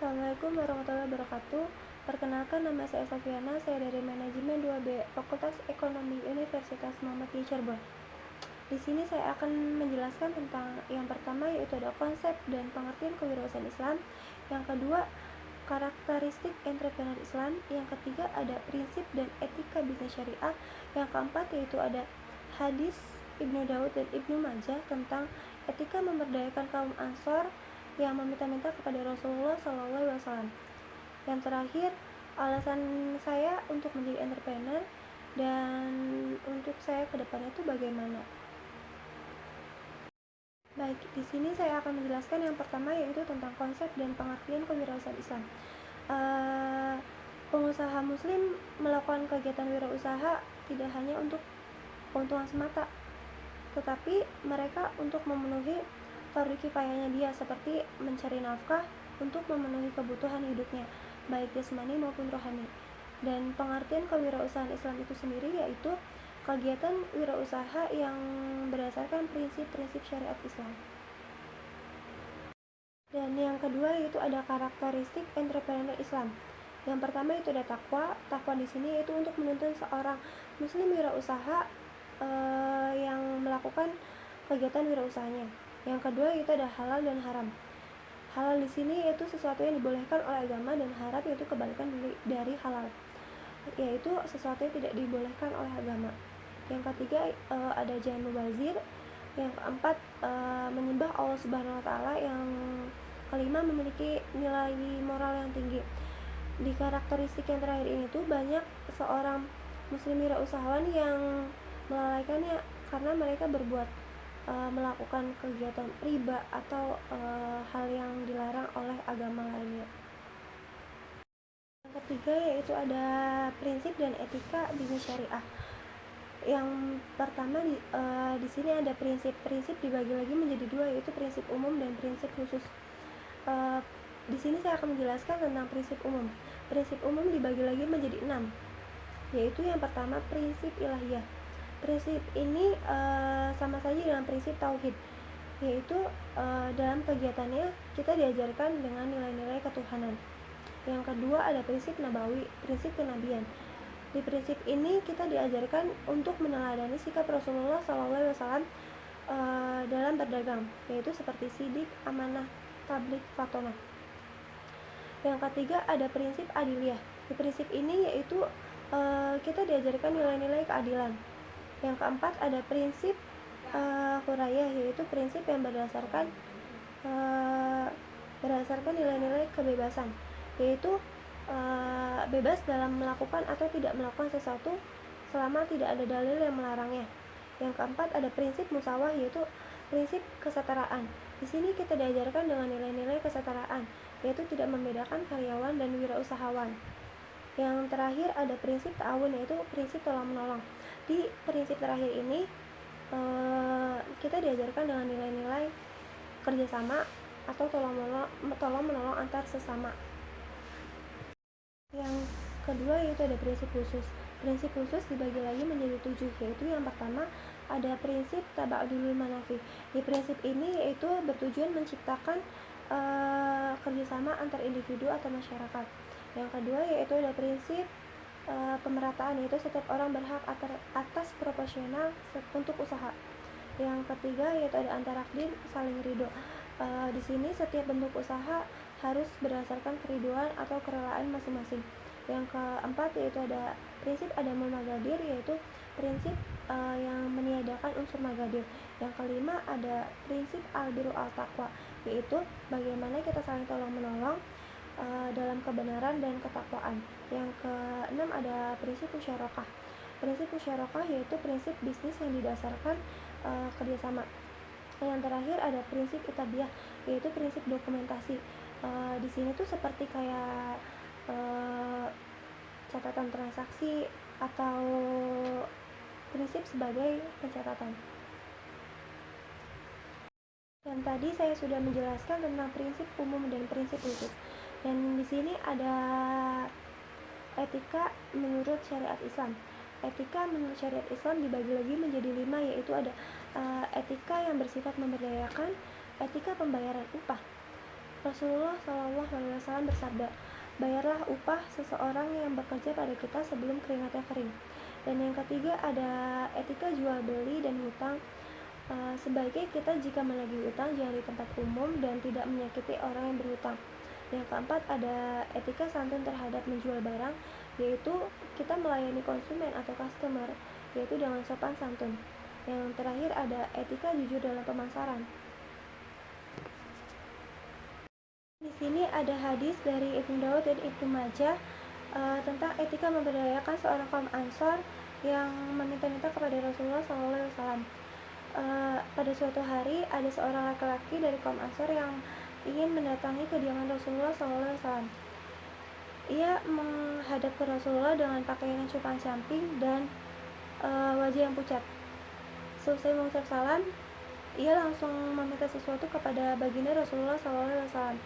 Assalamualaikum warahmatullahi wabarakatuh. Perkenalkan, nama saya Sofiana, saya dari Manajemen 2B, Fakultas Ekonomi Universitas Muhammadiyah Cirebon. Di sini saya akan menjelaskan tentang yang pertama, yaitu ada konsep dan pengertian kewirausahaan Islam. Yang kedua, karakteristik entrepreneur Islam. Yang ketiga, ada prinsip dan etika bisnis syariah. Yang keempat, yaitu ada hadis Ibnu Daud dan Ibnu Majah tentang etika memberdayakan kaum Ansor yang meminta-minta kepada Rasulullah SAW. Yang terakhir, alasan saya untuk menjadi entrepreneur dan untuk saya ke depannya itu bagaimana. Baik, di sini saya akan menjelaskan yang pertama, yaitu tentang konsep dan pengertian kewirausahaan Islam. Pengusaha muslim melakukan kegiatan wirausaha tidak hanya untuk keuntungan semata, tetapi mereka untuk memenuhi fardu kifayahnya dia, seperti mencari nafkah untuk memenuhi kebutuhan hidupnya, baik jasmani maupun rohani. Dan pengertian kewirausahaan Islam itu sendiri yaitu kegiatan wirausaha yang berdasarkan prinsip-prinsip syariat Islam. Dan yang kedua yaitu ada karakteristik entrepreneur Islam. Yang pertama itu ada takwa. Takwa di sini yaitu untuk menuntun seorang muslim wirausaha yang melakukan kegiatan wirausahanya. Yang kedua itu ada halal dan haram. Halal di sini yaitu sesuatu yang dibolehkan oleh agama, dan haram yaitu kebalikan dari halal, yaitu sesuatu yang tidak dibolehkan oleh agama. Yang ketiga ada jangan mubazir. Yang keempat menyembah Allah Subhanahu wa taala. Yang kelima memiliki nilai moral yang tinggi. Di karakteristik yang terakhir ini tuh banyak seorang muslim wirausahawan yang melalaikannya karena mereka melakukan kegiatan riba atau hal yang dilarang oleh agama lainnya. Yang ketiga yaitu ada prinsip dan etika bisnis syariah. Yang pertama di sini ada prinsip dibagi lagi menjadi dua, yaitu prinsip umum dan prinsip khusus. Di sini saya akan menjelaskan tentang prinsip umum. Prinsip umum dibagi lagi menjadi 6, yaitu yang pertama prinsip ilahiyah. Prinsip ini sama saja dengan prinsip tauhid, yaitu dalam kegiatannya kita diajarkan dengan nilai-nilai ketuhanan. Yang kedua ada prinsip nabawi, prinsip kenabian. Di prinsip ini kita diajarkan untuk meneladani sikap Rasulullah SAW dalam berdagang, yaitu seperti sidik, amanah, tabligh, fatonah. Yang ketiga ada prinsip adiliyah. Di prinsip ini yaitu kita diajarkan nilai-nilai keadilan. Yang keempat ada prinsip hurayah, yaitu prinsip yang berdasarkan nilai-nilai kebebasan, yaitu bebas dalam melakukan atau tidak melakukan sesuatu selama tidak ada dalil yang melarangnya. Yang keempat ada prinsip musawah, yaitu prinsip kesetaraan. Di sini kita diajarkan dengan nilai-nilai kesetaraan, yaitu tidak membedakan karyawan dan wirausahawan. Yang terakhir ada prinsip ta'awun, yaitu prinsip tolong-menolong. Di prinsip terakhir ini kita diajarkan dengan nilai-nilai kerjasama atau tolong-menolong antar sesama. Yang kedua yaitu ada prinsip khusus. Prinsip khusus dibagi lagi menjadi 7, yaitu yang pertama ada prinsip taba'udul manafi. Di prinsip ini yaitu bertujuan menciptakan kerjasama antar individu atau masyarakat. Yang kedua yaitu ada prinsip pemerataan, yaitu setiap orang berhak atas proporsional untuk usaha. Yang ketiga yaitu ada antarakdin, saling ridho. Di sini setiap bentuk usaha harus berdasarkan keriduan atau kerelaan masing-masing. Yang keempat yaitu ada prinsip adamul magadir, yaitu prinsip yang meniadakan unsur magadir. Yang kelima ada prinsip al-biru al-taqwa, yaitu bagaimana kita saling tolong-menolong dalam kebenaran dan ketakwaan. Yang keenam ada prinsip musyarakah. Prinsip musyarakah yaitu prinsip bisnis yang didasarkan kerjasama. Yang terakhir ada prinsip itabiyah, yaitu prinsip dokumentasi. Di sini tuh seperti kayak catatan transaksi atau prinsip sebagai pencatatan. Dan tadi saya sudah menjelaskan tentang prinsip umum dan prinsip khusus. Dan di sini ada etika menurut syariat Islam. Etika menurut syariat Islam dibagi lagi menjadi 5, yaitu ada etika yang bersifat memberdayakan, etika pembayaran upah, Rasulullah SAW bersabda, bayarlah upah seseorang yang bekerja pada kita sebelum keringatnya kering. Dan yang ketiga ada etika jual beli dan hutang. Sebagai kita jika menagih utang jangan di tempat umum dan tidak menyakiti orang yang berhutang. Yang keempat ada etika santun terhadap menjual barang, yaitu kita melayani konsumen atau customer, yaitu dengan sopan santun. Yang terakhir ada etika jujur dalam pemasaran. Di sini ada hadis dari Ibnu Daud dan Ibnu Majah tentang etika memberdayakan seorang kaum Ansor yang meminta-minta kepada Rasulullah SAW. Pada suatu hari ada seorang laki-laki dari kaum Ansor yang ingin mendatangi kediaman Rasulullah SAW. Ia menghadap ke Rasulullah dengan pakaian yang compang-camping dan wajah yang pucat. Selesai mengucap salam, ia langsung meminta sesuatu kepada baginda Rasulullah SAW.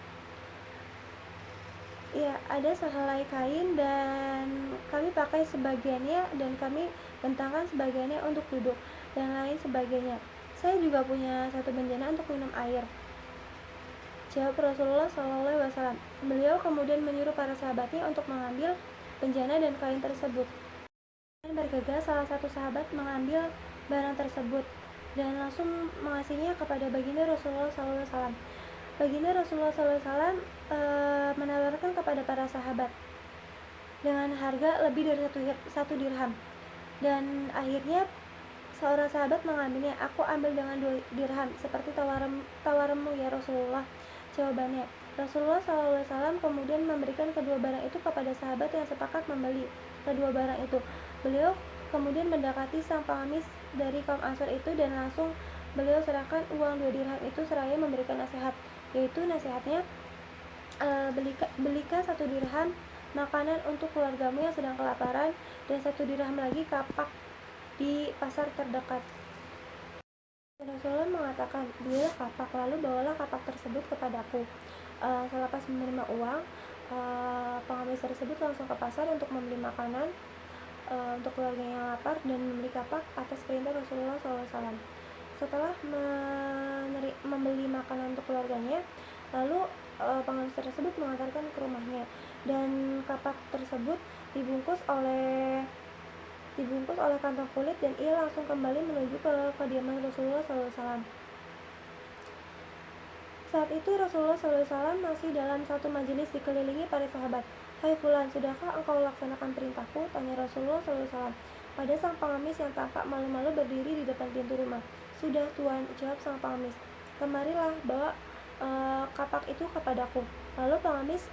Ya, ada sehelai kain dan kami pakai sebagiannya dan kami bentangkan sebagiannya untuk duduk dan lain sebagainya. Saya juga punya satu bejana untuk minum air, jawab Rasulullah SAW. Beliau kemudian menyuruh para sahabatnya untuk mengambil bejana dan kain tersebut. Dan bergegas salah satu sahabat mengambil barang tersebut dan langsung mengasihnya kepada baginda Rasulullah SAW. Baginda Rasulullah SAW menawarkan kepada para sahabat dengan harga lebih dari satu dirham, dan akhirnya seorang sahabat mengambilnya. Aku ambil dengan 2 dirham seperti tawaranmu ya Rasulullah, jawabannya. Rasulullah SAW kemudian memberikan kedua barang itu kepada sahabat yang sepakat membeli kedua barang itu. Beliau kemudian mendekati sang pengemis dari kaum Ansor itu dan langsung beliau serahkan uang 2 dirham itu seraya memberikan nasihat, yaitu nasihatnya, belikan 1 dirham makanan untuk keluargamu yang sedang kelaparan dan 1 dirham lagi kapak di pasar terdekat. Rasulullah mengatakan, belilah kapak, lalu bawalah kapak tersebut kepadaku. Selepas menerima uang, pengemis tersebut langsung ke pasar untuk membeli makanan untuk keluarganya yang lapar dan membeli kapak atas perintah Rasulullah SAW. Setelah membeli makanan untuk keluarganya, lalu pengemis tersebut mengantarkan ke rumahnya dan kapak tersebut dibungkus oleh kantong kulit dan ia langsung kembali menuju ke kediaman Rasulullah SAW. Saat itu Rasulullah SAW masih dalam satu majelis dikelilingi para sahabat. Hai fulan, sudahkah engkau laksanakan perintahku? Tanya Rasulullah SAW pada sang pengemis yang tampak malu-malu berdiri di depan pintu rumah. Sudah tuan, jawab sang pengemis. Kemarilah, bawa kapak itu kepadaku. Lalu pengemis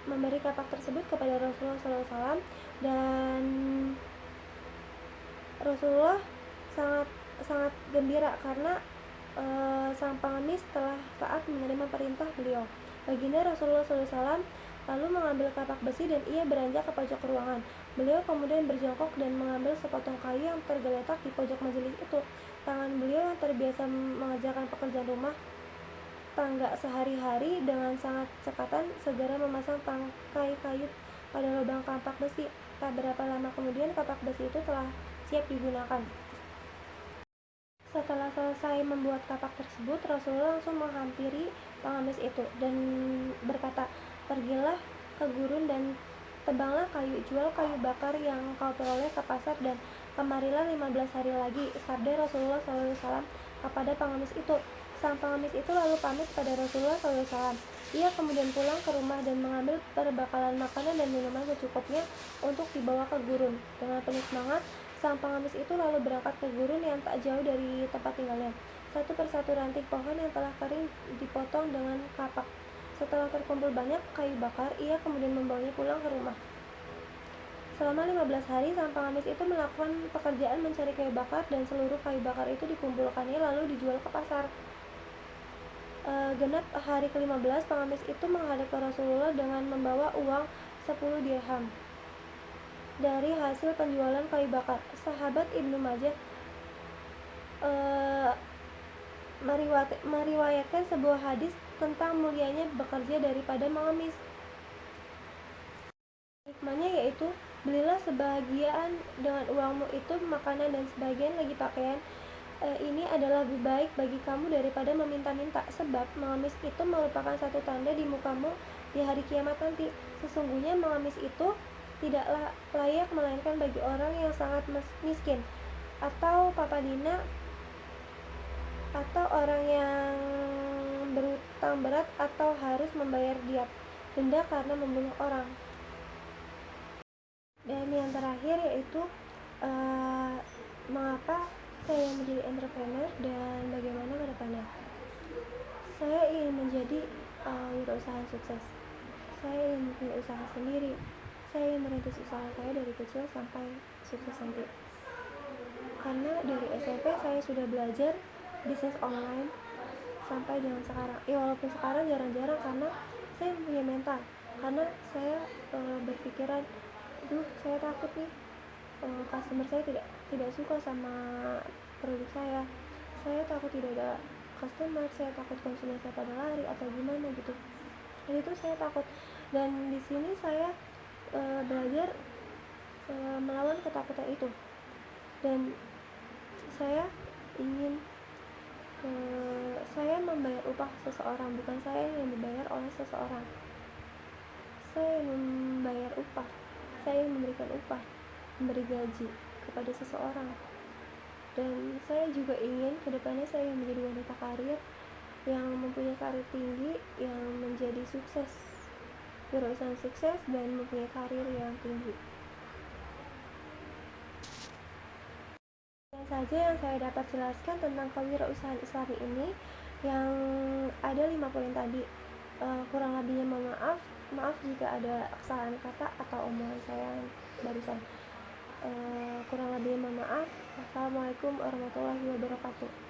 memberi kapak tersebut kepada Rasulullah SAW dan Rasulullah sangat gembira karena sang pengemis telah taat menerima perintah beliau. Baginda Rasulullah SAW lalu mengambil kapak besi dan ia beranjak ke pojok ruangan. Beliau kemudian berjongkok dan mengambil sepotong kayu yang tergeletak di pojok majelis itu. Tangan beliau yang terbiasa mengerjakan pekerjaan rumah tangga sehari-hari dengan sangat cekatan segera memasang tangkai kayu pada lubang kapak besi. Tak berapa lama kemudian kapak besi itu telah siap digunakan. Setelah selesai membuat kapak tersebut, Rasulullah langsung menghampiri pengemis itu dan berkata, pergilah ke gurun dan tebanglah kayu, jual kayu bakar yang kau peroleh ke pasar dan kemarilah 15 hari lagi, sabda Rasulullah SAW kepada pengemis itu. Sang pengemis itu lalu pamit pada Rasulullah SAW. Ia kemudian pulang ke rumah dan mengambil perbekalan makanan dan minuman secukupnya untuk dibawa ke gurun. Dengan penuh semangat, sang pengemis itu lalu berangkat ke gurun yang tak jauh dari tempat tinggalnya. Satu persatu ranting pohon yang telah kering dipotong dengan kapak. Setelah terkumpul banyak kayu bakar, ia kemudian membawanya pulang ke rumah. Selama 15 hari, sang pengemis itu melakukan pekerjaan mencari kayu bakar dan seluruh kayu bakar itu dikumpulkannya lalu dijual ke pasar. Genap hari ke-15, pengemis itu menghadap ke Rasulullah dengan membawa uang 10 dirham dari hasil penjualan kayu bakar. Sahabat Ibnu Majah meriwayatkan sebuah hadis tentang mulianya bekerja daripada mengemis. Hikmahnya yaitu, belilah sebagian dengan uangmu itu makanan dan sebagian lagi pakaian ini adalah lebih baik bagi kamu daripada meminta-minta, sebab mengemis itu merupakan satu tanda di mukamu di hari kiamat nanti. Sesungguhnya mengemis itu tidaklah layak melainkan bagi orang yang sangat miskin, atau papadina, atau orang yang berutang berat, atau harus membayar denda karena membunuh orang. Dan yang terakhir yaitu mengapa saya menjadi entrepreneur dan bagaimana ke depannya. Saya ingin menjadi wirausahawan sukses. Saya ingin punya usaha sendiri. Saya ingin merintis usaha saya dari kecil sampai sukses nanti. Karena dari SMP saya sudah belajar bisnis online sampai dengan sekarang. Walaupun sekarang jarang-jarang karena saya punya mental. Karena saya berpikiran, saya takut nih customer saya tidak suka sama produk saya. Saya takut tidak ada customer, saya takut konsumen saya pada lari atau gimana gitu. Jadi itu saya takut. Dan di sini saya belajar melawan ketakutan itu. Dan saya ingin saya membayar upah seseorang, bukan saya yang dibayar oleh seseorang. Saya yang membayar upah, saya yang memberikan upah, memberi gaji kepada seseorang. Dan saya juga ingin kedepannya saya menjadi wanita karir yang mempunyai karir tinggi, yang menjadi sukses, wirausaha sukses, dan mempunyai karir yang tinggi. Yang saja yang saya dapat jelaskan tentang kewirausahaan Islami ini, yang ada 5 poin tadi. Kurang lebihnya maaf jika ada kesalahan kata atau omongan saya barusan. Kurang lebihnya maaf. Wassalamualaikum warahmatullahi wabarakatuh.